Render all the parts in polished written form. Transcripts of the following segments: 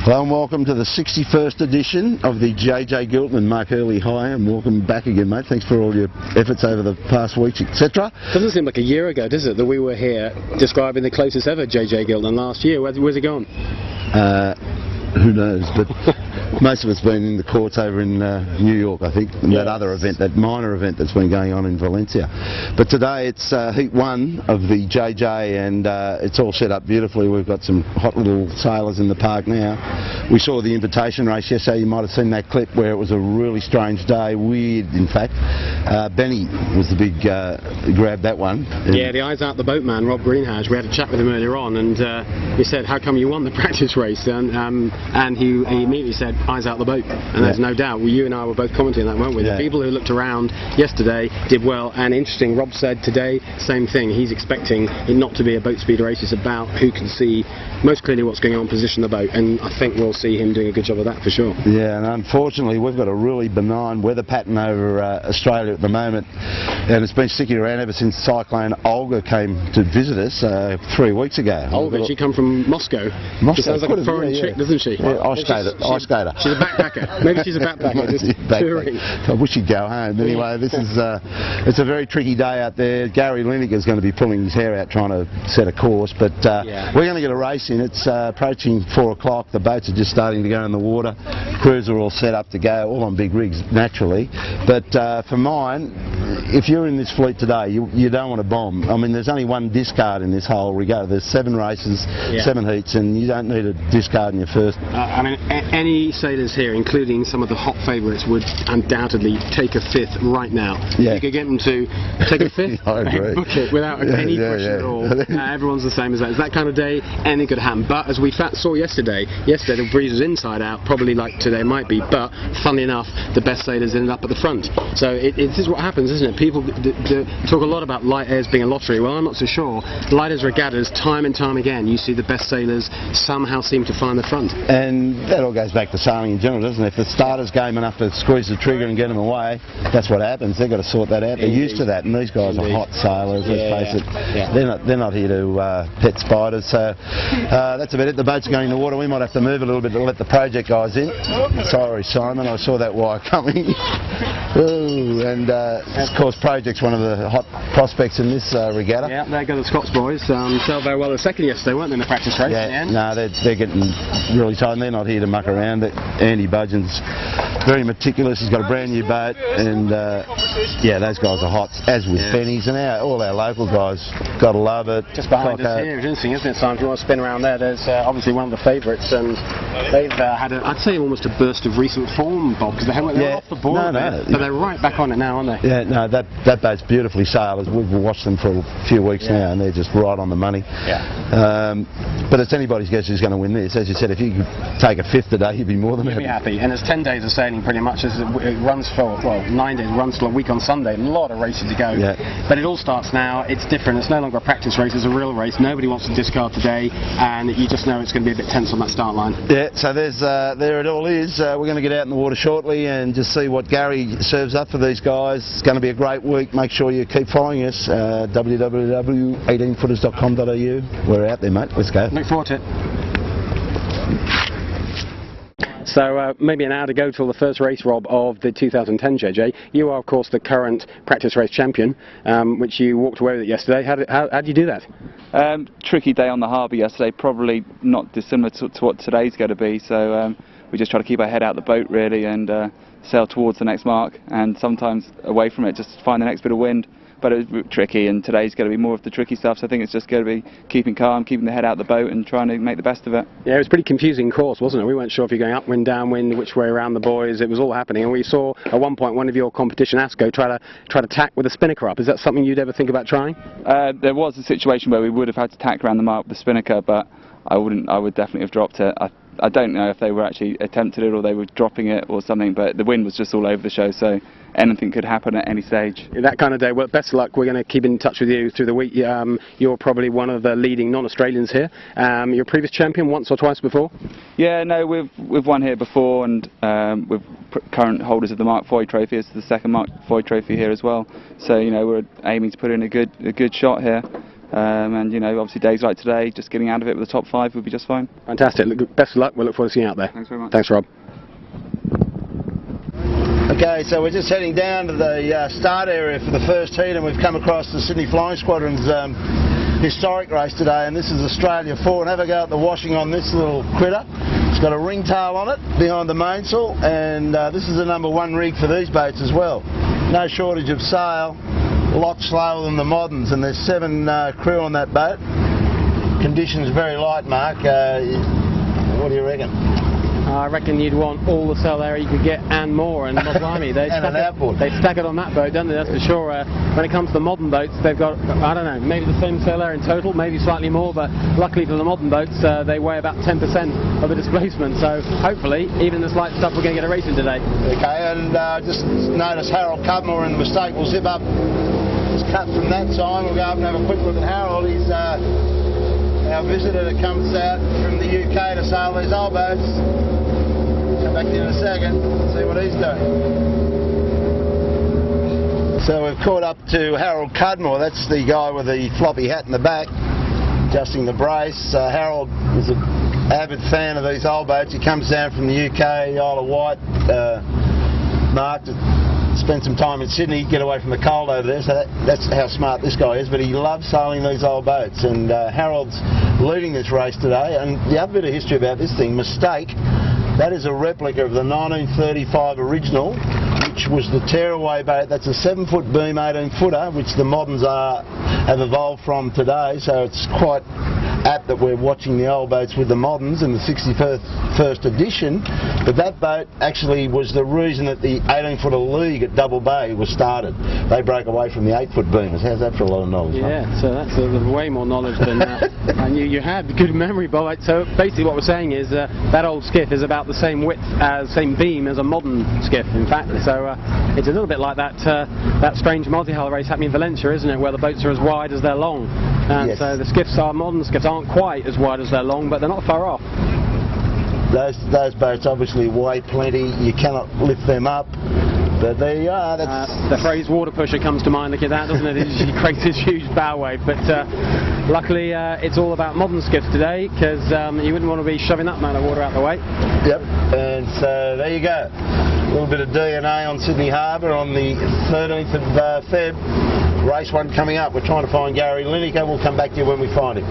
Hello and welcome to the 61st edition of the JJ Giltinan Mark Hurley High, and welcome back again, mate. Thanks for all your efforts over the past weeks, etc. Doesn't seem like a year ago, does it, that we were here describing the closest ever JJ Giltinan last year. Where's it gone? Who knows, but most of it's been in the courts over in New York, I think, and that other event, that minor event that's been going on in Valencia. But today it's heat 1 of the JJ, and it's all set up beautifully. We've got some hot little sailors in the park now. We saw the invitation race yesterday. You might have seen that clip where it was a really strange day, weird in fact. Benny was the big grab that one. Yeah, the eyes out the boat man, Rob Greenhouse. We had a chat with him earlier on, and we said, how come you won the practice race? And he immediately said, eyes out the boat. And there's no doubt, you and I were both commenting on that, weren't we? The people who looked around yesterday did well, and interesting, Rob said today, same thing. He's expecting it not to be a boat speed race. It's about who can see most clearly what's going on, position the boat, and I think we'll see him doing a good job of that for sure. Yeah, and unfortunately we've got a really benign weather pattern over Australia at the moment, and it's been sticking around ever since Cyclone Olga came to visit us 3 weeks ago. Olga, she come from Moscow. She sounds like a foreign chick, doesn't she? Yeah, ice skater. She's a backpacker. Maybe she's a backpacker, just touring. I wish she'd go home. Anyway, this is it's a very tricky day out there. Gary Lineker's going to be pulling his hair out trying to set a course, but we're going to get a race in. It's approaching 4 o'clock. The boats are just starting to go in the water. Crews are all set up to go, all on big rigs naturally. But for mine, if you're in this fleet today, you don't want to bomb. I mean, there's only one discard in this whole regatta. There's 7 races, 7 heats, and you don't need a discard in your first. I mean, any sailors here, including some of the hot favourites, would undoubtedly take a 5th right now. Yeah. You could get them to take a 5th, I agree. book it without any question at all. Everyone's the same as that. It's that kind of day, anything could happen. But as we saw yesterday the breeze was inside out, probably like today might be, but funnily enough, the best sailors ended up at the front. So it is what happens, isn't it? People talk a lot about light airs being a lottery. Well, I'm not so sure. Light airs regattas, time and time again, you see the best sailors somehow seem to find the front. And that all goes back to sailing in general, doesn't it? If the starter's game enough to squeeze the trigger and get them away, that's what happens. They've got to sort that out. They're used to that, and these guys are hot sailors, let's face it. They're not here to pet spiders. So that's about it. The boats are going in the water. We might have to move a little bit to let the project guys in. Sorry, Simon, I saw that wire coming. Ooh, and of course, Project's one of the hot prospects in this regatta. Yeah, there go the Scots boys. Sailed very well the second yesterday, weren't they, in the practice race? Yeah, no, they're getting really tight. They're not here to muck around. Andy Budgeon's very meticulous. He's got a brand new boat, and those guys are hot, as with Benny's, and all our local guys. Gotta love it. Just behind us here, it's interesting, isn't it, Simon? If you want to spin around there, there's obviously one of the favourites, and they've had, I'd say, almost a burst of recent form, Bob, because they're off the board, but they're right back on it now, aren't they? Yeah, no, that boat's beautifully sailed. We've watched them for a few weeks now, and they're just right on the money. But it's anybody's guess who's going to win this. As you said, if you could take a 5th today, you'd be more than happy. And there's 10 days of sailing pretty much. It runs for, 9 days, runs till a week on Sunday. A lot of races to go. But it all starts now. It's different. It's no longer a practice race. It's a real race. Nobody wants to discard today, and you just know it's going to be a bit tense on that start line. Yeah, so there it all is. We're going to get out in the water shortly and just see what Gary serves up for these guys. It's going to be a great week. Make sure you keep following us. www.18footers.com.au. We're out there, mate. Let's go. Look forward to it. So maybe an hour to go till the first race, Rob, of the 2010 JJ. You are, of course, the current practice race champion, which you walked away with yesterday. How did you do that? Tricky day on the harbour yesterday, probably not dissimilar to what today's going to be. So we just try to keep our head out the boat, really, and sail towards the next mark, and sometimes away from it, just find the next bit of wind. But it was tricky, and today's going to be more of the tricky stuff, so I think it's just going to be keeping calm, keeping the head out the boat and trying to make the best of it. Yeah, it was a pretty confusing course, wasn't it? We weren't sure if you're going upwind, downwind, which way around the buoys. It was all happening, and we saw at one point one of your competition, Asco, try to tack with a spinnaker up. Is that something you'd ever think about trying? There was a situation where we would have had to tack around the mark with the spinnaker, but I would definitely have dropped it. I don't know if they were actually attempted it or they were dropping it or something, but the wind was just all over the show, so anything could happen at any stage. That kind of day. Well, best of luck. We're going to keep in touch with you through the week. You're probably one of the leading non-Australians here. You're a previous champion once or twice before? Yeah, no, we've won here before, and we're current holders of the Mark Foy Trophy. It's the second Mark Foy Trophy here as well. So we're aiming to put in a good shot here. And you know, obviously days like today, just getting out of it with the top 5 would be just fine. Fantastic. Best of luck. We'll look forward to seeing you out there. Thanks very much. Thanks, Rob. Okay, so we're just heading down to the start area for the first heat, and we've come across the Sydney Flying Squadron's historic race today, and this is Australia 4. And have a go at the washing on this little critter. It's got a ringtail on it behind the mainsail, and this is the #1 rig for these boats as well. No shortage of sail, a lot slower than the moderns, and there's 7 crew on that boat. Conditions very light, Mark. What do you reckon? I reckon you'd want all the sail area you could get and more, and blimey, they stack it on that boat, don't they? That's for sure. When it comes to the modern boats, they've got, I don't know, maybe the same sail area in total, maybe slightly more, but luckily for the modern boats, they weigh about 10% of the displacement, so hopefully, even in this light stuff, we're going to get a race in today. Okay, and just notice Harold Cudmore in the mistake. We'll zip up, just cut from that side, we'll go up and have a quick look at Harold. He's our visitor that comes out from the UK to sail these old boats. Come back in a second and see what he's doing. So we've caught up to Harold Cudmore. That's the guy with the floppy hat in the back, adjusting the brace. Harold is an avid fan of these old boats. He comes down from the UK, Isle of Wight, Mark, to spend some time in Sydney, get away from the cold over there, so that's how smart this guy is. But he loves sailing these old boats, and Harold's leading this race today. And the other bit of history about this thing, Mistake, that is a replica of the 1935 original, which was the tearaway boat. That's a 7-foot beam, 18-footer, which the moderns have evolved from today, so it's quite apt that we're watching the old boats with the moderns in the 61st edition. But that boat actually was the reason that the 18-footer league at Double Bay was started. They broke away from the 8-foot beamers. How's that for a lot of knowledge? Yeah, so that's way more knowledge than I knew you had. Good memory, Bob. So basically what we're saying is that old skiff is about the same width, same beam as a modern skiff, in fact. So it's a little bit like that strange multi-hull race happening in Valencia, isn't it, where the boats are as wide as they're long. And yes. So the skiffs modern skiffs aren't quite as wide as they're long, but they're not far off. Those boats obviously weigh plenty. You cannot lift them up. But there you are. The phrase water pusher comes to mind. Look at that, doesn't it? It creates this huge bow wave. But luckily, it's all about modern skiffs today, because you wouldn't want to be shoving that amount of water out the way. Yep. And so there you go. A little bit of DNA on Sydney Harbour on the 13th of Feb. Race 1 coming up. We're trying to find Gary Lineker. We'll come back to you when we find him.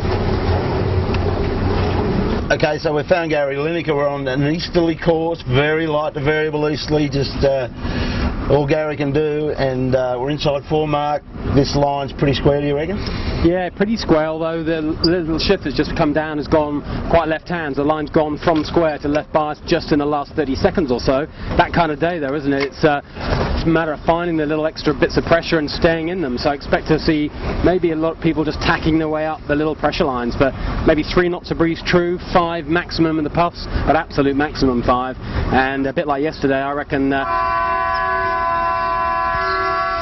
Okay, so we found Gary Lineker. We're on an easterly course, very light to variable easterly, just all Gary can do, and we're inside 4 mark. This line's pretty square, do you reckon? Yeah, pretty square, although the little shift that's just come down has gone quite left-hand. The line's gone from square to left bias just in the last 30 seconds or so. That kind of day, though, isn't it? It's a matter of finding the little extra bits of pressure and staying in them. So I expect to see maybe a lot of people just tacking their way up the little pressure lines, but maybe 3 knots of breeze true, 5 maximum in the puffs, but absolute maximum 5. And a bit like yesterday, I reckon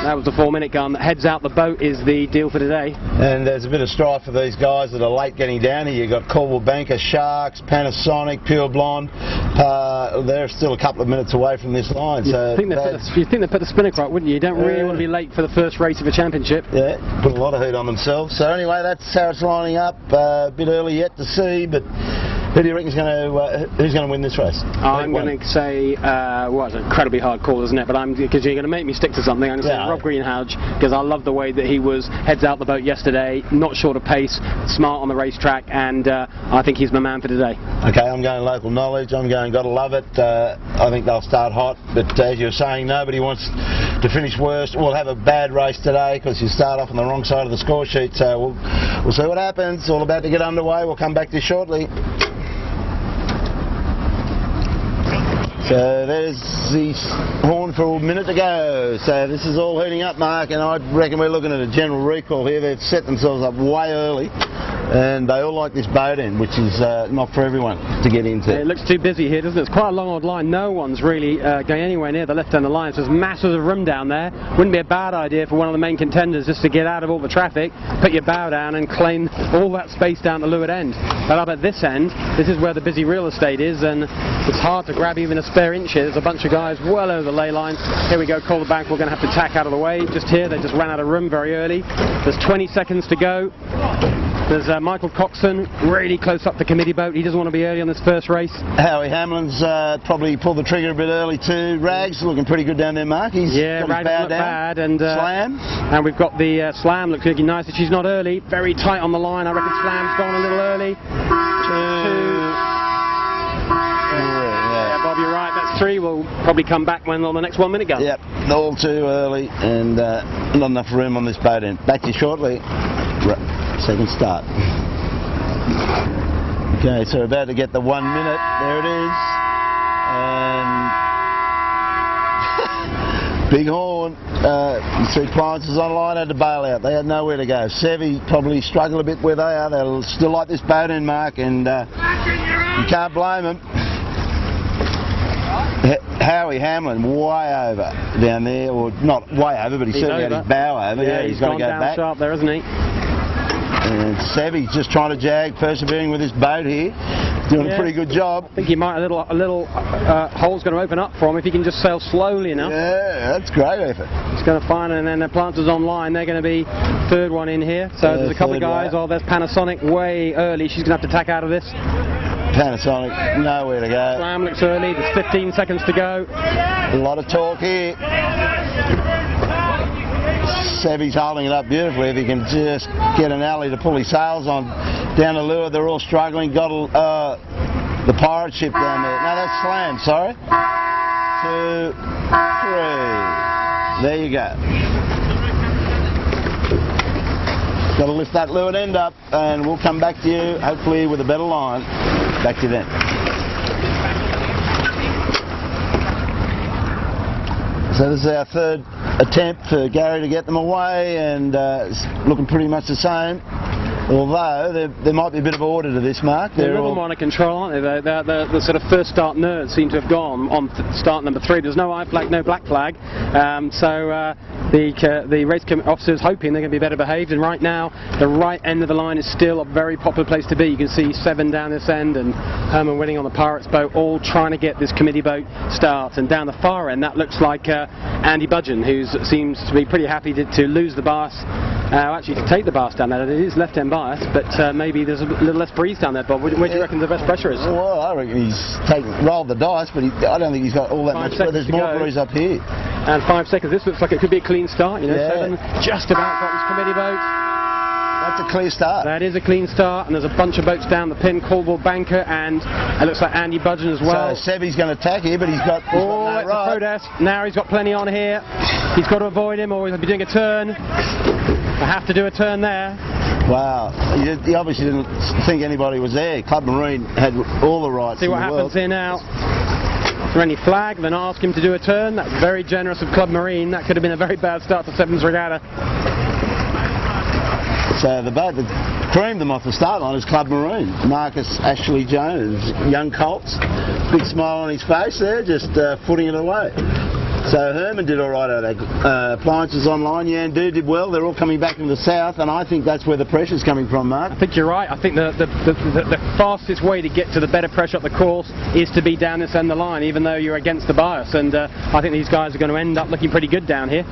that was the 4-minute gun. Heads out the boat is the deal for today. And there's a bit of strife for these guys that are late getting down here. You've got Cornwall Banker, Sharks, Panasonic, Pure Blonde. They're still a couple of minutes away from this line. You'd think they put the spinnaker right, wouldn't you? You don't really want to be late for the first race of a championship. Yeah, put a lot of heat on themselves. So anyway, that's how it's lining up. A bit early yet to see, but who do you reckon is who's going to win this race? I'm going to say, well, it's an incredibly hard call, isn't it? But because you're going to make me stick to something, I'm going to say Rob Greenhalgh, because I love the way that he was heads out the boat yesterday, not short of pace, smart on the racetrack, and I think he's my man for today. Okay, I'm going local knowledge. I'm going gotta love it. I think they'll start hot, but as you're saying, nobody wants to finish worst. We'll have a bad race today because you start off on the wrong side of the score sheet. So we'll see what happens. It's all about to get underway. We'll come back to you shortly. So there's the horn for a minute to go. So this is all heating up, Mark, and I reckon we're looking at a general recall here. They've set themselves up way early. and they all like this boat end, which is not for everyone to get into. It looks too busy here, doesn't it? It's quite a long old line. No one's really going anywhere near the left end of the line. So there's masses of room down there. Wouldn't be a bad idea for one of the main contenders just to get out of all the traffic, put your bow down and claim all that space down the leeward end. But up at this end, this is where the busy real estate is, and it's hard to grab even a spare inch here. There's a bunch of guys well over the ley line. Here we go, call the bank. We're going to have to tack out of the way. Just here, they just ran out of room very early. There's 20 seconds to go. There's Michael Coxon really close up the committee boat. He doesn't want to be early on this first race. Howie Hamlin's probably pulled the trigger a bit early too. Rags looking pretty good down there, Mark. He's got Rags his bow look down. bad. And, Slam. And we've got the Slam looks looking nice. She's not early. Very tight on the line. I reckon Slam's gone a little early. Two. Yeah, Bob, you're right. That's 3. We'll probably come back when on the next 1 minute gun. Yep, all too early and not enough room on this boat end. Back to you shortly. Second start. Okay, so we're about to get the 1 minute. There it is. And big horn. You see clients is online, had to bail out. They had nowhere to go. Sevy probably struggle a bit where they are. They'll still like this boat end, Mark, and you can't blame them. Howie Hamlin way over down there, or not way over, but he's certainly had his bow over. Yeah, he's got to go down back. sharp there, isn't he? And Savy's just trying to jag, persevering with this boat here, doing a pretty good job. I think he might a little hole's going to open up for him if he can just sail slowly enough. Yeah, that's great effort. He's going to find it, and then the Planters online. They're going to be third one in here. So there's a couple of guys. Oh, there's Panasonic way early. She's going to have to tack out of this. Panasonic, nowhere to go. Slam looks early. There's 15 seconds to go. A lot of talk here. Savy's holding it up beautifully. If he can just get an alley to pull his sails on down the lure, they're all struggling. Got the pirate ship down there. No, that's Slam, sorry. 2, 3. There you go. Got to lift that leeward end up, and we'll come back to you, hopefully with a better line. Back to you then. So this is our third attempt for Gary to get them away, and it's looking pretty much the same. Although there might be a bit of order to this, Mark. They're all under control, aren't they? The sort of first start nerds seem to have gone on start number 3. There's no I flag, no black flag. The race officer is hoping they're going to be better behaved, and right now the right end of the line is still a very popular place to be. You can see 7 down this end and Herman Winning on the Pirates boat, all trying to get this committee boat start. And down the far end, that looks like Andy Budgeon, who seems to be pretty happy to lose the bass. Actually, to take the bass down there. It is left-end bias, but maybe there's a little less breeze down there, Bob. Where do you reckon the best pressure is? Well, I reckon he's rolled the dice, but I don't think he's got all that much. There's more breeze up here. And 5 seconds. This looks like it could be a clean start. You know, 7 just about got this committee boat. That's a clear start. That is a clean start, and there's a bunch of boats down the pin. Caldwell Banker, and it looks like Andy Budgeon as well. So Sevy's going to attack here, but he's got no that's right. a protest. Now he's got plenty on here. He's got to avoid him, or he'll be doing a turn. I have to do a turn there. Wow, he obviously didn't think anybody was there. Club Marine had all the rights. See what happens here now. Is there any flag? Then ask him to do a turn. That's very generous of Club Marine. That could have been a very bad start to Sevens Regatta. So the boat that creamed them off the start line is Club Marine. Marcus Ashley Jones, young colts, big smile on his face there, just footing it away. So Herman did all right out of that. Appliances online, Yandu did well. They're all coming back from the south, and I think that's where the pressure's coming from, Mark. I think you're right. I think the fastest way to get to the better pressure up the course is to be down this end of the line, even though you're against the bias. And I think these guys are going to end up looking pretty good down here.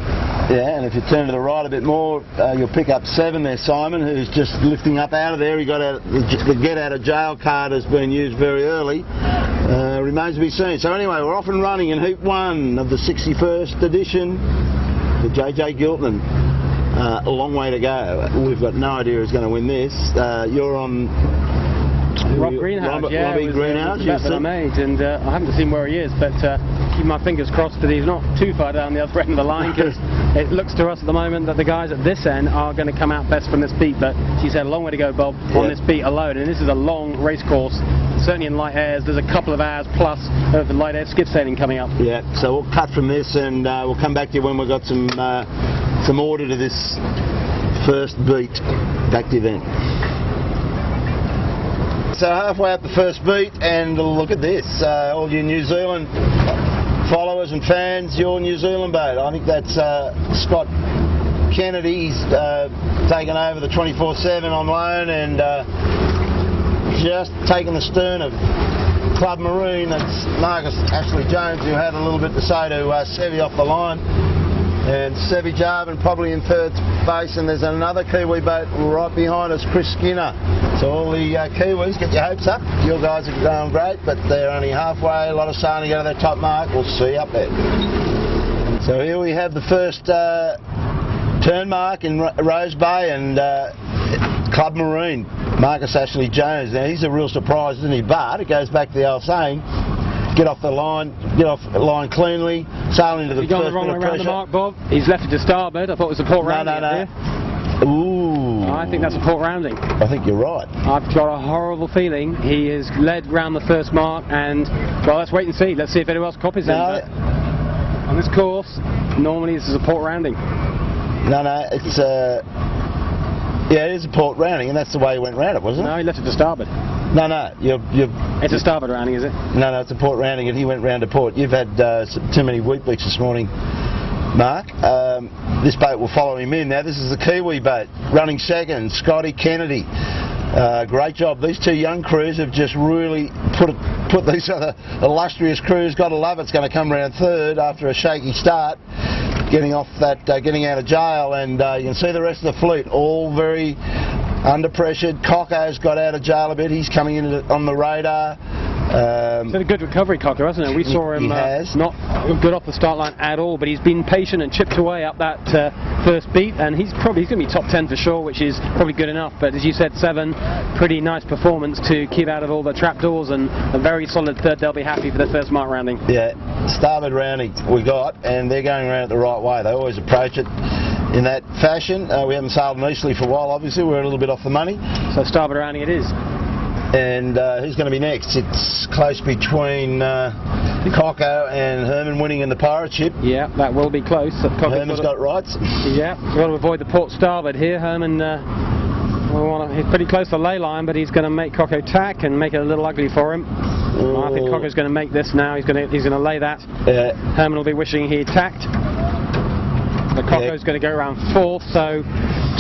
Yeah, and if you turn to the right a bit more, you'll pick up 7 there, Simon, who's just lifting up out of there. He got out, the get out of jail card has been used very early. Remains to be seen. So anyway, we're off and running in Heat 1 of the 61st edition. The JJ Giltinan. A long way to go. We've got no idea who's going to win this. You're on... Rob Greenhouse, Robbie Greenhouse, yes, that I made, and I haven't seen where he is, but keep my fingers crossed that he's not too far down the other end of the line, because it looks to us at the moment that the guys at this end are going to come out best from this beat. But she said a long way to go, Bob, on this beat alone, and this is a long race course. Certainly in light airs, there's a couple of hours plus of the light air skip sailing coming up. Yeah, so we'll cut from this, and we'll come back to you when we've got some order to this first beat. Back to you then. so halfway up the first beat, and look at this. All you New Zealand followers and fans, your New Zealand boat. I think that's Scott Kennedy. He's taken over the 24/7 on loan and just taken the stern of Club Marine. That's Marcus Ashley Jones, who had a little bit to say to Sevi off the line. And Sevi Jarvin probably in third base, and there's another Kiwi boat right behind us, Chris Skinner. So all the Kiwis, get your hopes up. Your guys are going great, but they're only halfway. A lot of starting to go to their top mark. We'll see you up there. So here we have the first turn mark in Rose Bay, and Club Marine, Marcus Ashley Jones. Now he's a real surprise, isn't he? But it goes back to the old saying, get off the line cleanly, sail into the first bit of pressure. He's gone the wrong way around the mark, Bob. He's left it to starboard. I thought it was a port rounding. No. Ooh. I think that's a port rounding. I think you're right. I've got a horrible feeling he is led round the first mark, and well, let's wait and see. Let's see if anyone else copies him. On this course, normally this is a port rounding. No, it's yeah, it is a port rounding, and that's the way he went round it, wasn't it? No, he left it to starboard. No, it's a starboard rounding, is it? No, it's a port rounding, and he went round to port. You've had too many Weet-Bix this morning, Mark. This boat will follow him in. Now, this is the Kiwi boat, running second, Scotty Kennedy. Great job. These two young crews have just really put these other illustrious crews. Got to love it's going to come round third after a shaky start, getting out of jail, and you can see the rest of the fleet all very under pressure. Cocko's got out of jail a bit. He's coming in on the radar. It's been a good recovery, Cocko, hasn't it? We saw him not good off the start line at all, but he's been patient and chipped away up that first beat, and he's going to be top 10 for sure, which is probably good enough. But as you said, 7, pretty nice performance to keep out of all the trapdoors, and a very solid third. They'll be happy for the first mark rounding. Yeah, starboard rounding we got, and they're going around it the right way. They always approach it in that fashion. We haven't sailed in Eastleigh for a while, obviously. We're a little bit off the money. So starboard rounding it is. And who's going to be next? It's close between Cocko and Herman winning in the pirate ship. Yeah, that will be close. Herman's got rights. Yeah, we've got to avoid the port starboard here. Herman, he's pretty close to the ley line, but he's going to make Cocko tack and make it a little ugly for him. I think Cocko's going to make this now. He's going to lay that. Herman will be wishing he tacked. The Cocko's going to go around 4th, so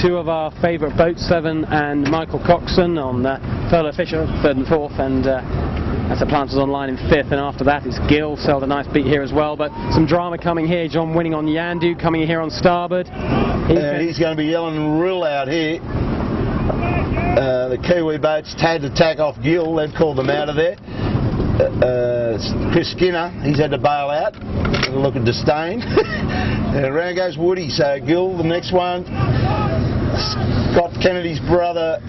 2 of our favourite boats, 7 and Michael Coxon on Furlough Fisher, 3rd and 4th, and that's the Planters Online in 5th, and after that it's Gill, sailed a nice beat here as well, but some drama coming here. John winning on Yandu, coming here on starboard. He's going to be yelling real out here. The Kiwi boats had to tack off Gill, they've called them out of there. Chris Skinner, he's had to bail out, look at disdain. And around goes Woody, so Gill, the next one. Scott Kennedy's brother,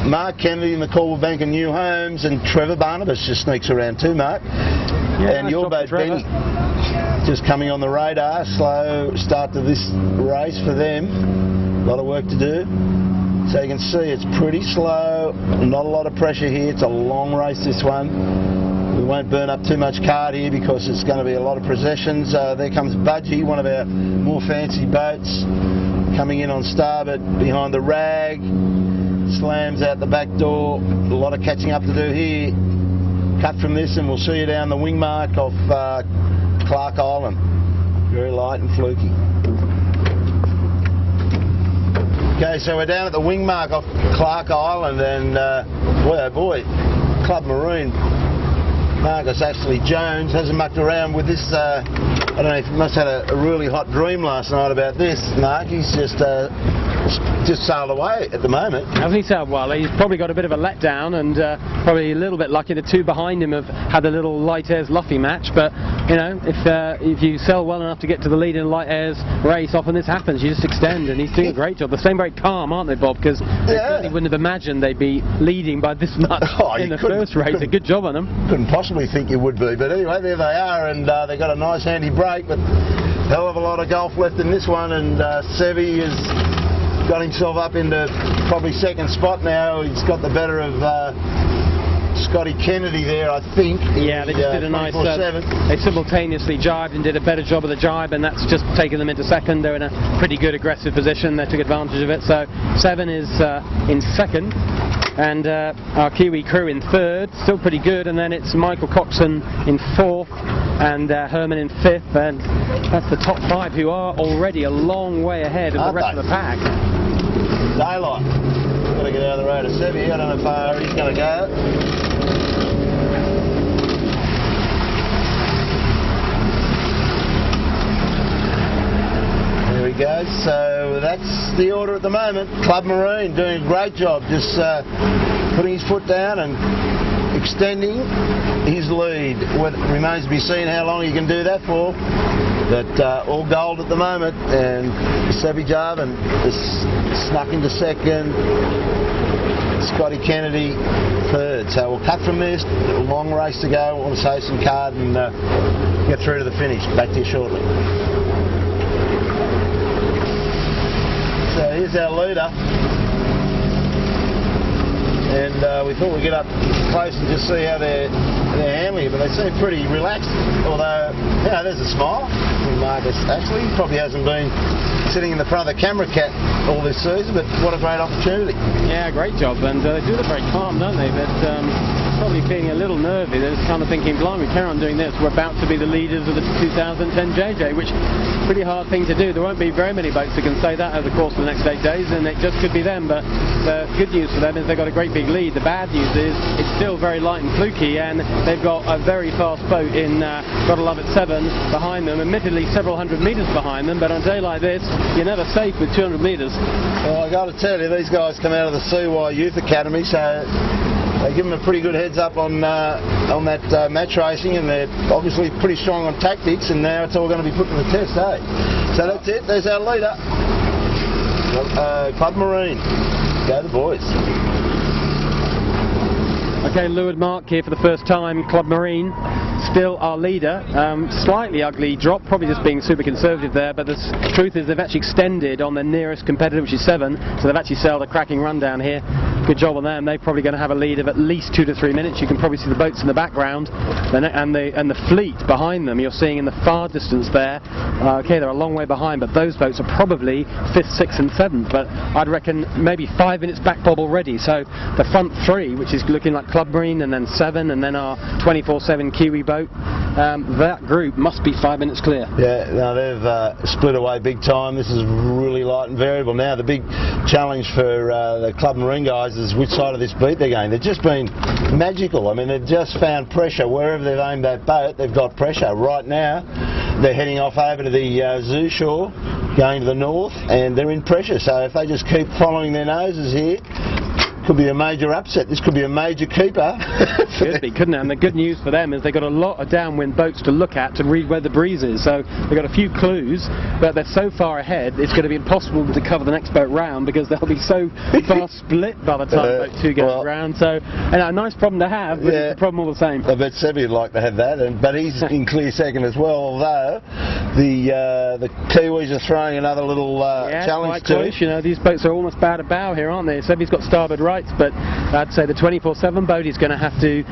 Mark Kennedy in the Corwell Bank and New Homes, and Trevor Barnabas just sneaks around too, Mark. Yeah, and your boat, Benny, just coming on the radar. Slow start to this race for them. A lot of work to do. So you can see it's pretty slow, not a lot of pressure here. It's a long race, this one. We won't burn up too much card here because it's going to be a lot of possessions. There comes Budgie, one of our more fancy boats, coming in on starboard behind the rag. Slams out the back door. A lot of catching up to do here. Cut from this and we'll see you down the wing mark off Clark Island. Very light and fluky. Okay, so we're down at the wing mark off Clark Island, and boy oh boy, Club Marine, Marcus Ashley Jones hasn't mucked around with this. I don't know if he must have had a really hot dream last night about this, Mark. He's just sailed away at the moment. Hasn't he sailed well? He's probably got a bit of a letdown, and probably a little bit lucky. The 2 behind him have had a little light airs Luffy match, but you know, if you sail well enough to get to the lead in a light airs race, often this happens. You just extend, and he's doing a great job. They're staying very calm, aren't they, Bob? Because they certainly wouldn't have imagined they'd be leading by this much in the first race. A good job on them. Couldn't possibly think you would be, but anyway, there they are, and they've got a nice handy break, but hell of a lot of golf left in this one, and Sevi has got himself up into probably 2nd spot now. He's got the better of Scotty Kennedy there, I think. Yeah, they just did a nice. They simultaneously jibed and did a better job of the jibe, and that's just taken them into 2nd. They're in a pretty good aggressive position. They took advantage of it. So 7 is in 2nd. and our Kiwi crew in third, still pretty good, and then it's Michael Coxon in fourth and Herman in fifth, and that's the top 5 who are already a long way ahead of the rest of the pack. Daylight. Got to get out of the road of Sevi. I don't know how far he's going to go. Go. So that's the order at the moment. Club Marine doing a great job, just putting his foot down and extending his lead. What remains to be seen how long he can do that for, but all gold at the moment. And Sevi Jarvan is snuck into second, Scotty Kennedy third. So we'll cut from this. A long race to go. We'll save some card and get through to the finish. Back to you shortly. So here's our leader, and we thought we'd get up close and just see how they're handling it, but they seem pretty relaxed, although, you know, there's a smile from Marcus Ashley. He probably hasn't been sitting in the front of the camera cat all this season, but what a great opportunity. Yeah, great job, and they do look very calm, don't they? But probably feeling a little nervy. They're just kind of thinking, blimey, carry on doing this. We're about to be the leaders of the 2010 JJ, which is a pretty hard thing to do. There won't be very many boats that can say that over the course of the next 8 days, and it just could be them. But the good news for them is they've got a great big lead. The bad news is it's still very light and fluky, and they've got a very fast boat in Gotta Love It 7 behind them, admittedly several hundred metres behind them, but on a day like this, you're never safe with 200 metres. Well, I've got to tell you, these guys come out of the CY Youth Academy, so they give them a pretty good heads up on that match racing, and they're obviously pretty strong on tactics, and now it's all going to be put to the test, eh? So that's it. There's our leader, Club Marine. Go the boys. Okay, Leeward Mark here for the first time. Club Marine still our leader. Slightly ugly drop, probably just being super conservative there, but the truth is they've actually extended on their nearest competitor, which is 7, so they've actually sailed a cracking run down here. Good job on them. They're probably going to have a lead of at least 2 to 3 minutes. You can probably see the boats in the background and the fleet behind them. You're seeing in the far distance there. Okay, they're a long way behind, but those boats are probably 5th, 6th and 7th, but I'd reckon maybe 5 minutes back bob already. So the front 3, which is looking like Club Marine, and then 7, and then our 24/7 Kiwi boat, that group must be 5 minutes clear. Yeah, no, they've split away big time. This is really light and variable. Now the big challenge for the Club Marine guys is which side of this beat they're going. They've just been magical. I mean, they've just found pressure. Wherever they've aimed that boat, they've got pressure. Right now, they're heading off over to the zoo shore, going to the north, and they're in pressure. So if they just keep following their noses here, could be a major upset. This could be a major keeper. Could be, couldn't it? And the good news for them is they've got a lot of downwind boats to look at to read where the breeze is. So they've got a few clues, but they're so far ahead it's going to be impossible to cover the next boat round because they'll be so far split by the time boat 2 goes round. So, and a nice problem to have, but it's a problem all the same. I bet Sevi would like to have that, but he's in clear second as well. Although the Kiwis are throwing another little challenge to it. You know, these boats are almost bow to bow here, aren't they? Sevi's got starboard right. But I'd say the 24/7 boat is going to have to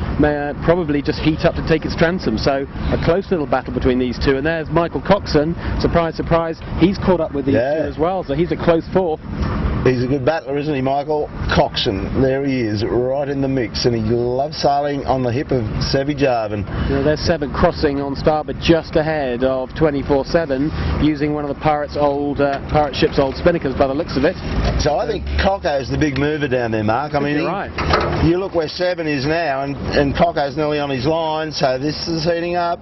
probably just heat up to take its transom. So a close little battle between these two. And there's Michael Coxon. Surprise, surprise. He's caught up with these two as well. So he's a close 4th. He's a good battler, isn't he, Michael? Coxon, there he is, right in the mix, and he loves sailing on the hip of Sevi Jarvan. Yeah, there's 7 crossing on starboard just ahead of 24/7, using one of the pirate ship's old spinnakers by the looks of it. So I think Cocko's the big mover down there, Mark. I mean, you look where 7 is now, and Cocko's nearly on his line, so this is heating up.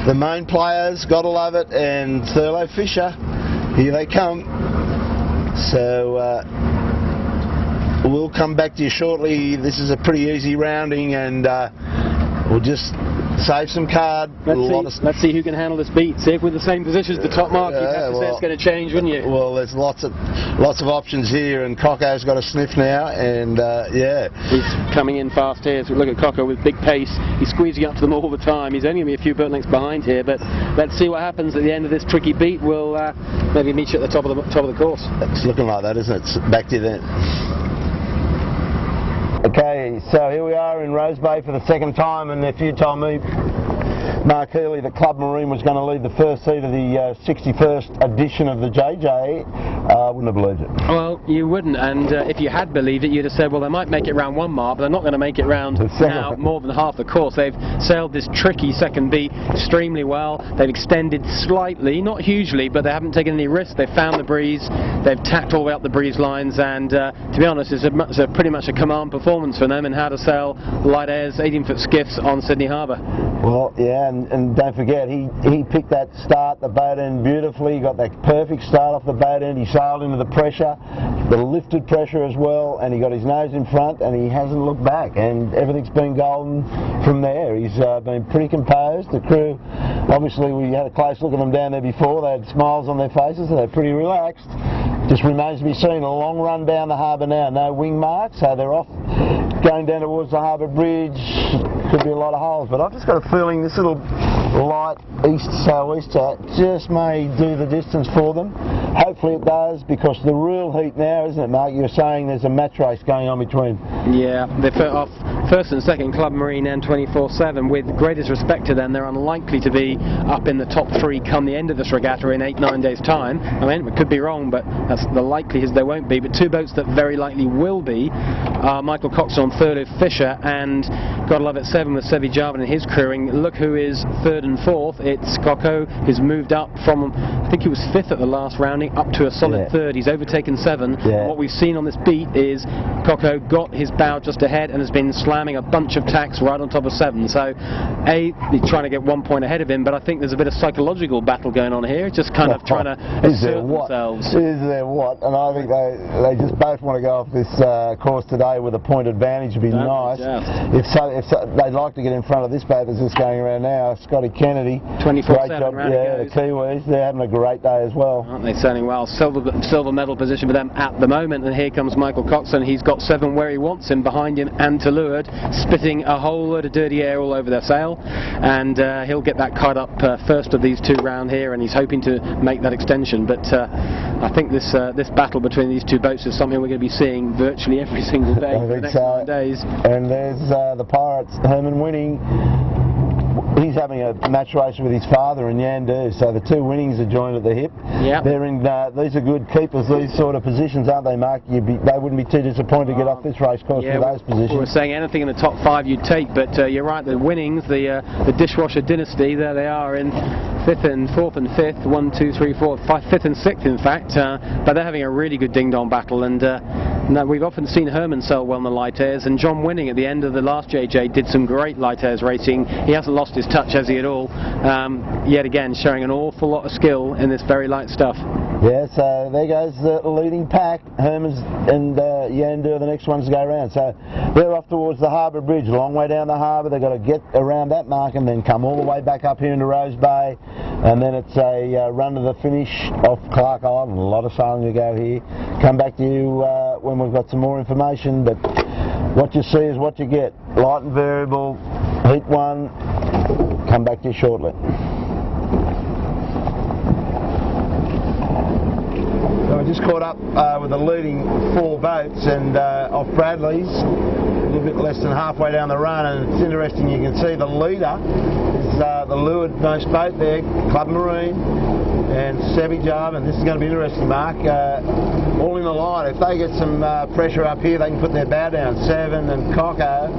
The main players, Gotta Love It, and Thurlow Fisher, here they come. So we'll come back to you shortly. This is a pretty easy rounding, and we'll just save some card. Let's see who can handle this beat. See if we're in the same position as the top mark. You'd have to say it's going to change, wouldn't you? Well, there's lots of options here, and Cocko's got a sniff now, and he's coming in fast here. So look at Cocko with big pace. He's squeezing up to them all the time. He's only going to be a few boat lengths behind here, but let's see what happens at the end of this tricky beat. We'll maybe meet you at the top of the course. It's looking like that, isn't it? It's back to you then. Okay, so here we are in Rose Bay for the second time, and they're futile Mark Healy that Club Marine was going to lead the first seat of the 61st edition of the JJ, I wouldn't have believed it. Well, you wouldn't, and if you had believed it, you'd have said, well, they might make it round 1 mile, but they're not going to make it round now more than half the course. They've sailed this tricky second beat extremely well. They've extended slightly, not hugely, but they haven't taken any risks. They've found the breeze, they've tacked all the way up the breeze lines, and to be honest, it's pretty much a command performance for them in how to sail light airs, 18-foot skiffs on Sydney Harbour. Well, yeah, and don't forget, he picked that start, the boat end beautifully. He got that perfect start off the boat end. He sailed into the pressure, the lifted pressure as well, and he got his nose in front, and he hasn't looked back, and everything's been golden from there. He's been pretty composed. The crew, obviously, we had a close look at them down there before. They had smiles on their faces, so they're pretty relaxed. Just remains to be seen. A long run down the harbour now, no wing marks, so they're off going down towards the harbour bridge. Could be a lot of holes, but I've just got a feeling this little light east sou'easter just may do the distance for them. Hopefully it does, because the real heat now, isn't it, Mark? You were saying there's a match race going on between. Yeah, they're off first and second, Club Marine and 24/7. With greatest respect to them, they're unlikely to be up in the top 3 come the end of this regatta in 8-9 days' time. I mean, it could be wrong, but that's the likelihood they won't be. But 2 boats that very likely will be are Michael Coxon on 3rd with Fisher, and gotta love it, 7 with Sevi Jarvin and his crewing. Look who is 3rd and 4th. It's Coco, who's moved up from, I think he was 5th at the last rounding, up to a solid 3rd. He's overtaken 7. Yeah. What we've seen on this beat is Coco got his bow just ahead and has been slamming a bunch of tacks right on top of 7. So, he's trying to get 1 point ahead of him, but I think there's a bit of psychological battle going on here, just kind of trying to assert themselves. Is there what? And I think they just both want to go off this course today with a point advantage. Would be nice. If they'd like to get in front of this boat that's just going around now, Scotty Kennedy, 24/7, great job. Yeah, the Kiwis, they're having a great day as well. Aren't they sailing well? Silver medal position for them at the moment, and here comes Michael Coxon. He's got 7 where he wants him, behind him and to leeward, spitting a whole load of dirty air all over their sail, and he'll get that kite up first of these 2 round here, and he's hoping to make that extension. But I think this battle between these 2 boats is something we're going to be seeing virtually every single day for the next 9 days. And there's the Pirates, Herman winning. He's having a match race with his father in Yandu, so the 2 winnings are joined at the hip. Yeah, they're in. These are good keepers. These sort of positions, aren't they, Mark? They wouldn't be too disappointed to get off this race course with those positions. We were saying anything in the top 5 you'd take, but you're right. The winnings, the dishwasher dynasty, there they are in 5th and 4th and 5th, 1, 2, 3, 4, 5th and 6th, in fact. But they're having a really good ding-dong battle, and we've often seen Herman sail well in the light airs, and John Winning at the end of the last JJ did some great light airs racing. He hasn't lost his touch, has he, at all? Yet again, showing an awful lot of skill in this very light stuff. Yeah, so there goes the leading pack. Herman's and Yandu are the next ones to go around. So they're off towards the harbour bridge, a long way down the harbour. They've got to get around that mark and then come all the way back up here into Rose Bay, and then it's a run to the finish off Clark Island. A lot of sailing to go here. Come back to you when we've got some more information, but what you see is what you get. Light and variable, heat 1, come back to you shortly. So we just caught up with the leading 4 boats, and off Bradley's, a little bit less than halfway down the run, and it's interesting, you can see the leader is the leeward most boat there, Club Marine and Sevi Jarvin. This is going to be interesting, Mark. All in the line. If they get some pressure up here, they can put their bow down, 7 and Coco,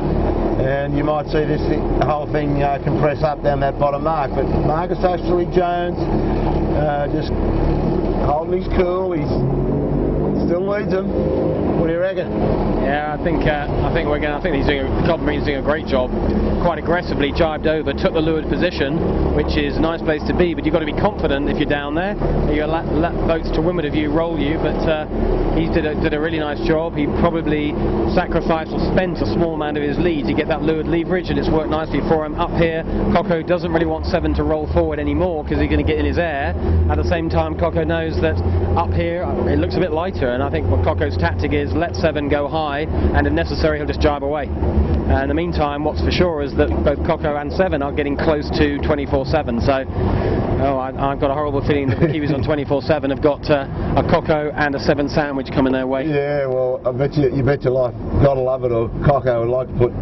and you might see the whole thing compress up down that bottom mark. But Marcus Ashley-Jones just holding his cool. He still leads them. What do you reckon? Yeah, I think Club Marine's doing a great job. Quite aggressively jibed over, took the leeward position, which is a nice place to be. But you've got to be confident if you're down there. You let boats to windward of you roll you. But he did a really nice job. He probably sacrificed or spent a small amount of his lead to get that leeward leverage, and it's worked nicely for him. Up here, Coco doesn't really want 7 to roll forward anymore because he's going to get in his air. At the same time, Coco knows that up here it looks a bit lighter, and I think what Coco's tactic is let 7 go high, and if necessary he'll just jibe away. In the meantime, what's for sure is that both Coco and 7 are getting close to 24/7. So I've got a horrible feeling that the Kiwis on 24/7 have got a Coco and a 7 sandwich coming their way. Yeah, well, I bet you like, gotta love it, or Coco would like to put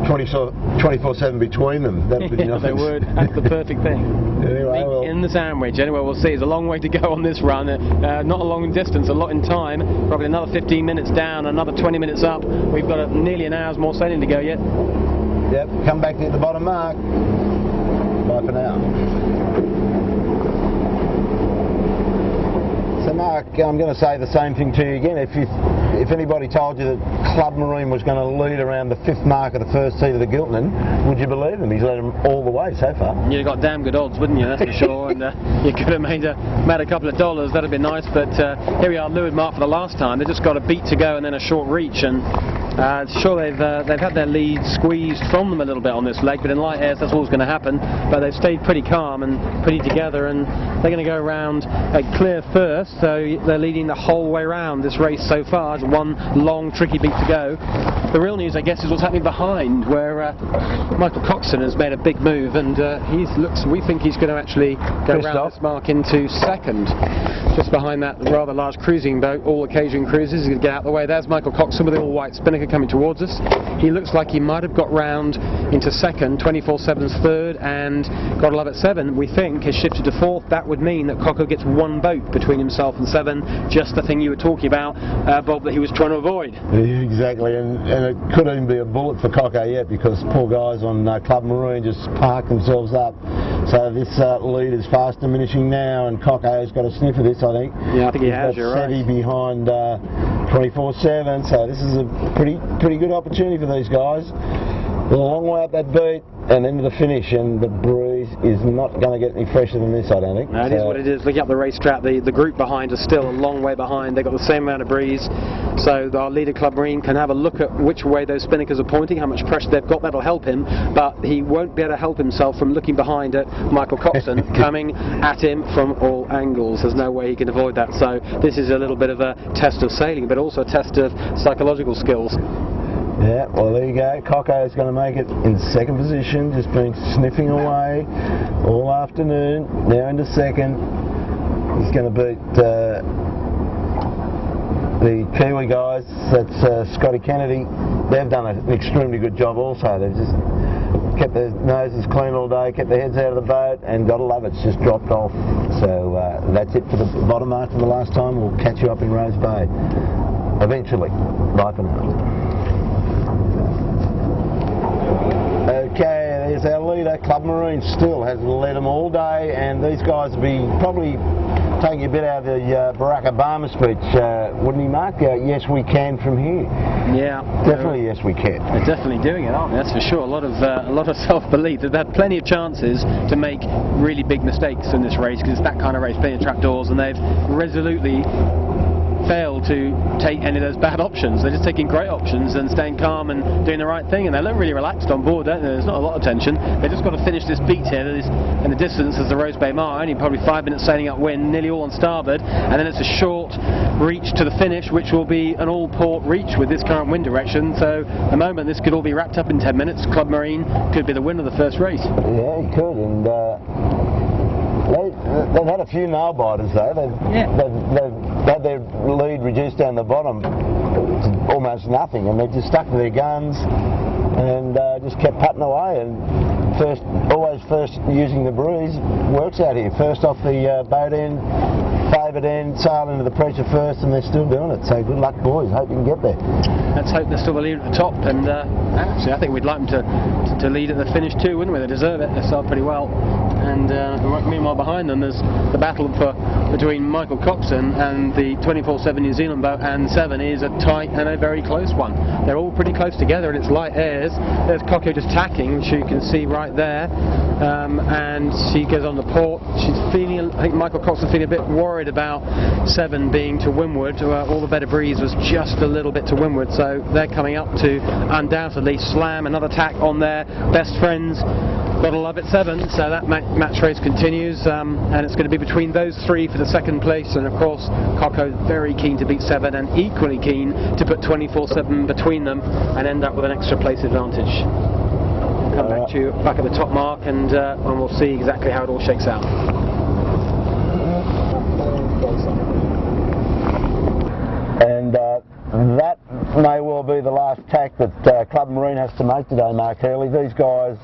24/7 between them. That would be nice. They would. That's the perfect thing. Anyway, well, in the sandwich. Anyway, we'll see. It's a long way to go on this run. Not a long distance, a lot in time. Probably another 15 minutes down, another 20 minutes up. We've got nearly an hour's more sailing to go yet. Yep, come back to hit the bottom mark. Bye for now. So Mark, I'm going to say the same thing to you again. If anybody told you that Club Marine was going to lead around the 5th mark of the first heat of the Giltinan, would you believe him? He's led them all the way so far. You'd have got damn good odds, wouldn't you? That's for sure. And you could have made a couple of dollars. That'd be nice. But here we are, Lou and Mark for the last time. They've just got a beat to go and then a short reach. And sure, they've had their lead squeezed from them a little bit on this leg, but in light airs that's always going to happen. But they've stayed pretty calm and pretty together, and they're going to go around a clear first, so they're leading the whole way around this race so far. It's one long tricky beat to go. The real news, I guess, is what's happening behind, where Michael Coxon has made a big move, and we think he's going to actually go around this mark into second, just behind that rather large cruising boat, All Occasion Cruises. He's going to get out of the way. There's Michael Coxon with the all-white spinnaker coming towards us. He looks like he might have got round into second, 24/7's third, and Gotta Love It 7, we think, has shifted to fourth. That would mean that Coco gets one boat between himself and 7, just the thing you were talking about, Bob, that he was trying to avoid. Exactly, and it could even be a bullet for Coco yet, because poor guys on Club Marine just parked themselves up. So this lead is fast diminishing now, and Coco's got a sniff of this, I think. Yeah, I think he has, you're right. Seve behind 24/7, so this is a pretty good opportunity for these guys. They're a long way up that beat and into the finish, and the breeze is not going to get any fresher than this, I don't think. No, it is what it is. Looking up the racetrack, the group behind is still a long way behind. They've got the same amount of breeze, so our leader, Club Marine, can have a look at which way those spinnakers are pointing, how much pressure they've got. That'll help him, but he won't be able to help himself from looking behind at Michael Coxon coming at him from all angles. There's no way he can avoid that. So this is a little bit of a test of sailing, but also a test of psychological skills. Yeah, well there you go. Coco is going to make it in second position, just been sniffing away all afternoon, now into second. He's going to beat the Kiwi guys, that's Scotty Kennedy. They've done an extremely good job also. They've just kept their noses clean all day, kept their heads out of the boat, and Gotta Love It's just dropped off. So that's it for the bottom after the last time. We'll catch you up in Rose Bay eventually. Bye for now. Okay, there's our leader. Club Marine still has led them all day, and these guys will be probably taking a bit out of the Barack Obama speech, wouldn't he, Mark? Yes, we can from here. Yeah, definitely. Yes, we can. They're definitely doing it, aren't they? That's for sure. A lot of self-belief. They've had plenty of chances to make really big mistakes in this race, because it's that kind of race, plenty of trapdoors, and they've resolutely failed to take any of those bad options. They're just taking great options and staying calm and doing the right thing, and they look really relaxed on board, don't they? There's not a lot of tension. They've just got to finish this beat here. In the distance is the Rose Bay Mar, only probably 5 minutes sailing upwind, nearly all on starboard, and then it's a short reach to the finish, which will be an all-port reach with this current wind direction. So at the moment this could all be wrapped up in 10 minutes. Club Marine could be the winner of the first race. Yeah, he could, and they've had a few nail biters though. They've had their lead reduced down the bottom to almost nothing, and they just stuck to their guns and just kept putting away. And always first using the breeze works out here. First off the boat end, favoured end, sail into the pressure first, and they're still doing it. So good luck, boys. Hope you can get there. Let's hope they're still the leader at the top, and actually I think we'd like them to lead at the finish too, wouldn't we? They deserve it. They sailed pretty well. And meanwhile behind them there's the battle between Michael Coxon and the 24/7 New Zealand boat, and 7 is a tight and a very close one. They're all pretty close together, and it's light airs. There's Coco just tacking, which you can see right there, and she goes on the port. She's feeling, I think Michael Coxon's feeling a bit worried about 7 being to windward. All the better breeze was just a little bit to windward, so they're coming up to undoubtedly slam another tack on their best friends. Gotta Love It 7, so that match race continues, and it's going to be between those 3 for the second place, and of course Coco very keen to beat 7 and equally keen to put 24/7 between them and end up with an extra place advantage. Come back to you back at the top mark, and we'll see exactly how it all shakes out. And that may well be the last tack that Club Marine has to make today, Mark Hurley. These guys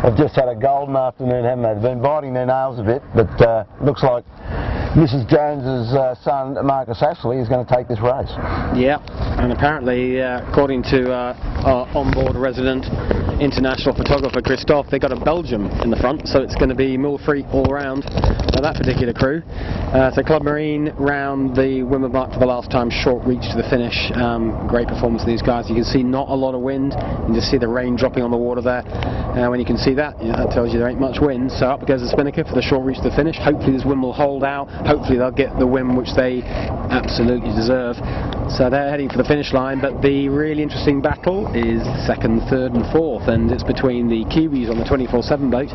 have just had a golden afternoon, haven't they? They've been biting their nails a bit, but looks like Mrs. Jones's son, Marcus Ashley, is going to take this race. Yeah, and apparently, according to our onboard resident international photographer Christophe, they got a Belgium in the front, so it's going to be mule-free all round for that particular crew. So Club Marine round the windward mark for the last time, short reach to the finish. Great performance of these guys. You can see not a lot of wind, you can just see the rain dropping on the water there. When you can see that, that tells you there ain't much wind. So up goes the spinnaker for the short reach to the finish. Hopefully this wind will hold out. Hopefully they'll get the win which they absolutely deserve. So they're heading for the finish line, but the really interesting battle is second, third and fourth, and it's between the Kiwis on the 24/7 boat,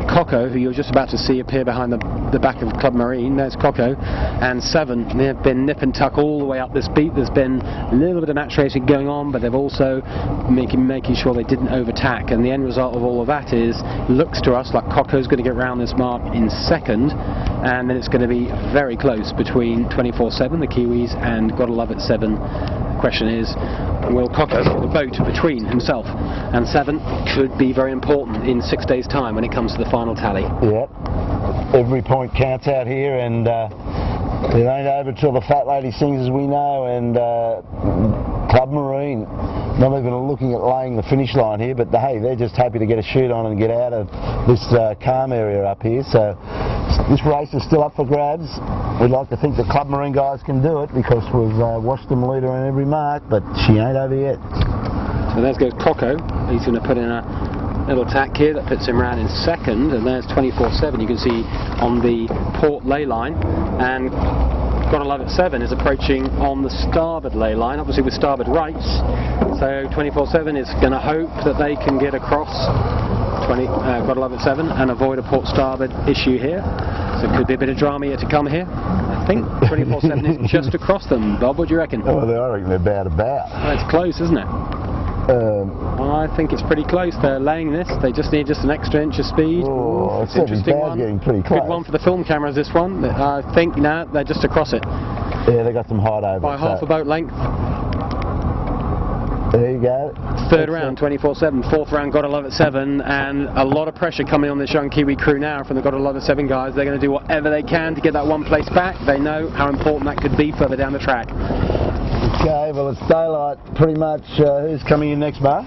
Coco, who you're just about to see appear behind the back of Club Marine. There's Coco, and Seven. They've been nip and tuck all the way up this beat. There's been a little bit of match racing going on, but they've also making sure they didn't overtack, and the end result of all of that is, looks to us like Coco's going to get round this mark in second, and then it's going to be very close between 24/7, the Kiwis, and Gotta Love It 7. The question is, will Coco get the boat between himself and Seven? Could be very important in 6 days' time when it comes to the final tally. Yep, every point counts out here, and it ain't over till the fat lady sings, as we know, and Club Marine not even looking at laying the finish line here, but hey, they're just happy to get a shoot on and get out of this calm area up here. So this race is still up for grabs. We'd like to think the Club Marine guys can do it, because we've watched them lead her on every mark, but she ain't over yet. So there goes Coco. He's going to put in a little tack here that puts him round in second, and there's 24/7 you can see on the port lay line, and Gotta Love It 7 is approaching on the starboard lay line, obviously with starboard rights, so 24/7 is going to hope that they can get across Gotta Love It 7 and avoid a port starboard issue here. So it could be a bit of drama yet to come here. I think 24/7 is just across them. Bob, what do you reckon? Well, I reckon they're about. That's close, isn't it? I think it's pretty close. They're laying this. They just need an extra inch of speed. Oh, it's an interesting one. Getting pretty close. Good one for the film cameras, this one. I think now they're just across it. Yeah, they got some height over by half a boat length. There you go. Third round, 24/7. Fourth round, Gotta Love It 7, and a lot of pressure coming on this young Kiwi crew now from the Gotta Love It 7 guys. They're going to do whatever they can to get that one place back. They know how important that could be further down the track. Okay, well it's daylight pretty much. Who's coming in next, Mark?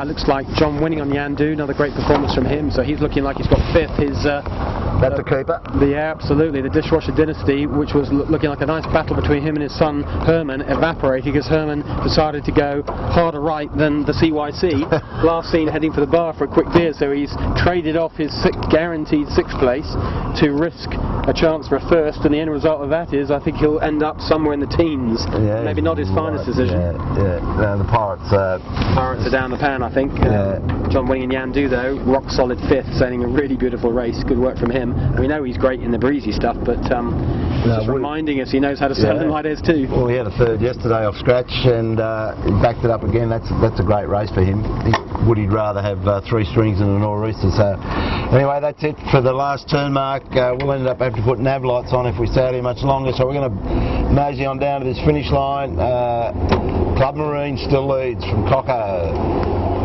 Looks like John Winning on Yandu, another great performance from him, so he's looking like he's got fifth. That's a keeper. Yeah, absolutely. The Dishwasher Dynasty, which was looking like a nice battle between him and his son Herman, evaporated because Herman decided to go harder right than the CYC. Last seen heading for the bar for a quick beer, so he's traded off his guaranteed sixth place to risk a chance for a first, and the end result of that is I think he'll end up somewhere in the teens. Yeah, maybe not his finest decision. Yeah. The Pirates are down the pan, I think. John Winning and Yandu though, rock solid fifth, sailing a really beautiful race. Good work from him. We know he's great in the breezy stuff, but just reminding us he knows how to sail in like this too. Well, he had a third yesterday off scratch, and he backed it up again. That's a great race for him. He'd rather have 3 strings than a nor'easter. So anyway, that's it for the last turn, Mark. We'll end up having to put nav lights on if we stay out here much longer, so we're going to mosey on down to this finish line. Club Marine still leads from Coco,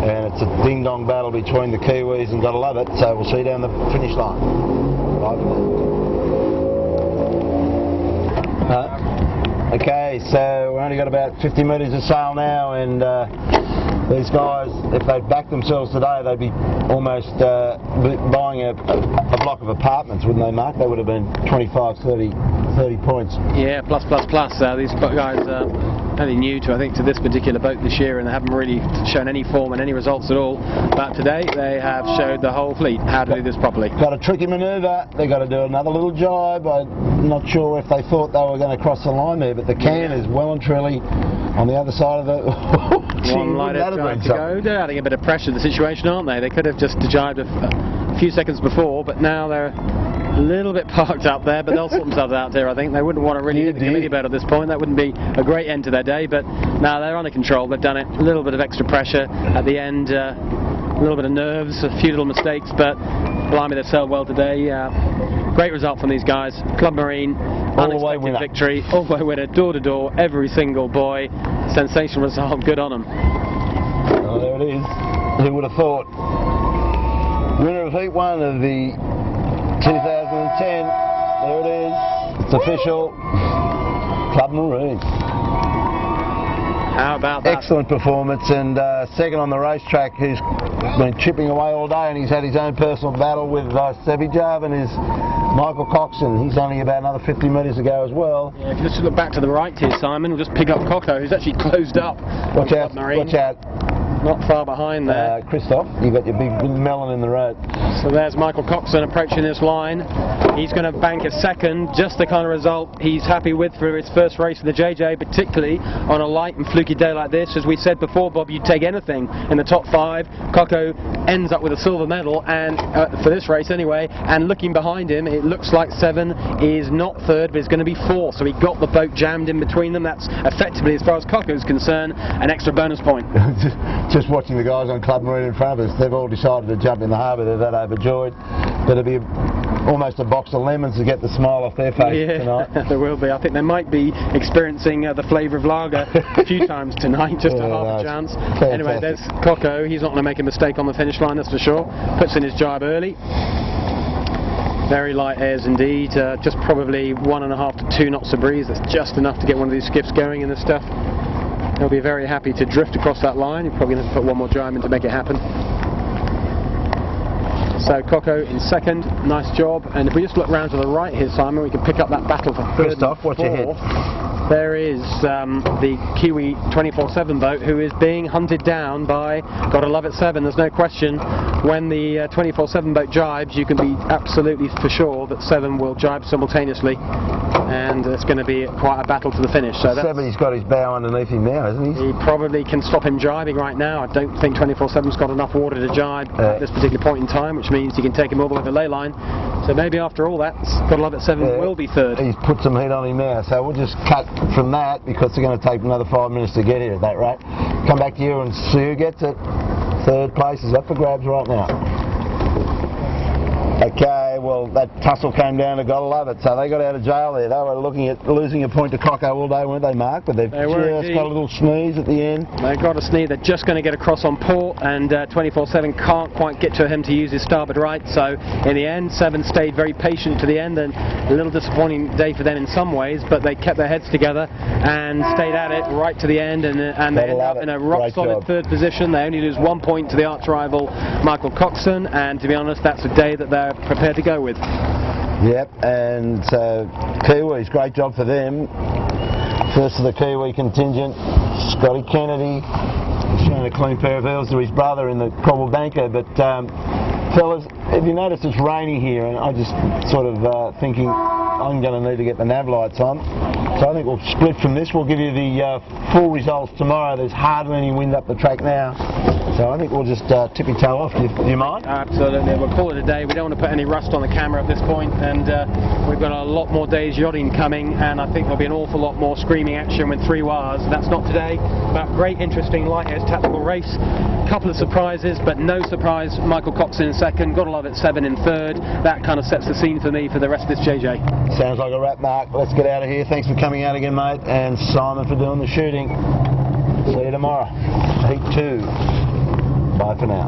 and it's a ding-dong battle between the Kiwis and Gotta Love It, so we'll see you down the finish line. Bye for now. Okay, so we've only got about 50 metres of sail now, and these guys, if they'd backed themselves today, they'd be almost buying a block of apartments, wouldn't they, Mark? They would have been 25, 30 points. Yeah, plus. These guys are only new to this particular boat this year, and they haven't really shown any form and any results at all. But today they have showed the whole fleet how to do this properly. Got a tricky manoeuvre. They've got to do another little jibe. I'm not sure if they thought they were going to cross the line there, but the can is well and truly on the other side of the... One lighter trying to go. They're adding a bit of pressure to the situation, aren't they? They could have just jibed a few seconds before, but now they're a little bit parked up there, but they'll sort themselves out there, I think. They wouldn't want to really hit the committee boat at this point. That wouldn't be a great end to their day, but now they're under control. They've done it. A little bit of extra pressure at the end, a little bit of nerves, a few little mistakes, but blimey, they've sailed well today. Great result from these guys. Club Marine, unexpected victory, all the way winner, door to door, every single boy. Sensational result, good on them. Oh, there it is. Who would have thought? Winner of Heat 1 of the 2010. There it is. It's official. Club Marine. How about that? Excellent performance, and second on the racetrack, who's been chipping away all day, and he's had his own personal battle with Sevi Jarvan, is Michael Coxon. He's only about another 50 metres to go as well. Yeah, if you just look back to the right here, Simon, we'll just pick up Coco, who's actually closed up. Watch out, watch out. Not far behind there. Christoph, you've got your big melon in the road. So there's Michael Coxon approaching this line. He's going to bank a second, just the kind of result he's happy with for his first race in the JJ, particularly on a light and fluky day like this. As we said before, Bob, you'd take anything in the top 5. Coco ends up with a silver medal, and for this race anyway, and looking behind him, it looks like 7 is not 3rd, but is going to be 4th. So he got the boat jammed in between them. That's effectively, as far as Coco's concerned, an extra bonus point. Just watching the guys on Club Marine in front of us, they've all decided to jump in the harbour. They're that overjoyed. There'll be almost a box of lemons to get the smile off their face tonight. There will be. I think they might be experiencing the flavour of lager a few times tonight, just a half a chance. Fantastic. Anyway, there's Coco. He's not going to make a mistake on the finish line, that's for sure. Puts in his jibe early. Very light airs indeed. Just probably 1.5 to 2 knots of breeze. That's just enough to get one of these skiffs going in this stuff. He'll be very happy to drift across that line. He's probably going to put one more jibe in to make it happen. So Coco in second, nice job. And if we just look round to the right here, Simon, we can pick up that battle for third. Christoph, watch your head. There is the Kiwi 24/7 boat, who is being hunted down by Gotta Love It 7. There's no question, when the 24/7 boat jibes, you can be absolutely for sure that 7 will jibe simultaneously, and it's going to be quite a battle to the finish. So 7's got his bow underneath him now, hasn't he? He probably can stop him jibing right now. I don't think 24/7's got enough water to jibe at this particular point in time, which means he can take him all the way to the ley line. So maybe after all that, Gotta Love It 7 will be 3rd. He's put some heat on him now, so we'll just cut from that, because they're going to take another 5 minutes to get here at that rate. Come back to you and see who gets it. 3rd place is up for grabs right now. Okay, well, that tussle came down to Gotta Love It, so they got out of jail there. They were looking at losing a point to Coco all day, weren't they, Mark? But they've just got a little sneeze at the end. They've got a sneeze. They're just going to get across on port, and 24/7 can't quite get to him to use his starboard right. So in the end, 7 stayed very patient to the end, and a little disappointing day for them in some ways, but they kept their heads together and stayed at it right to the end, and they end up in a rock-solid 3rd position. They only lose 1 point to the arch rival Michael Coxon, and to be honest, that's a day that they're prepared to go with. Yep, and Kiwis, great job for them. First of the Kiwi contingent, Scotty Kennedy, showing a clean pair of heels to his brother in the Cobble Banker. But fellas, if you notice, it's raining here, and I just sort of thinking I'm going to need to get the nav lights on. So I think we'll split from this. We'll give you the full results tomorrow. There's hardly any wind up the track now, so I think we'll just tip your toe off. Do you mind? Absolutely. We'll call it a day. We don't want to put any rust on the camera at this point, and we've got a lot more days yachting coming, and I think there'll be an awful lot more screaming action with 3 wires. That's not today, but great, interesting lighthouse tactical race. Couple of surprises, but no surprise. Michael Coxon in second, Gotta Love It 7 in third. That kind of sets the scene for me for the rest of this JJ. Sounds like a wrap, Mark. Let's get out of here. Thanks for coming out again, mate, and Simon for doing the shooting. See you tomorrow. Heat 2. Bye for now.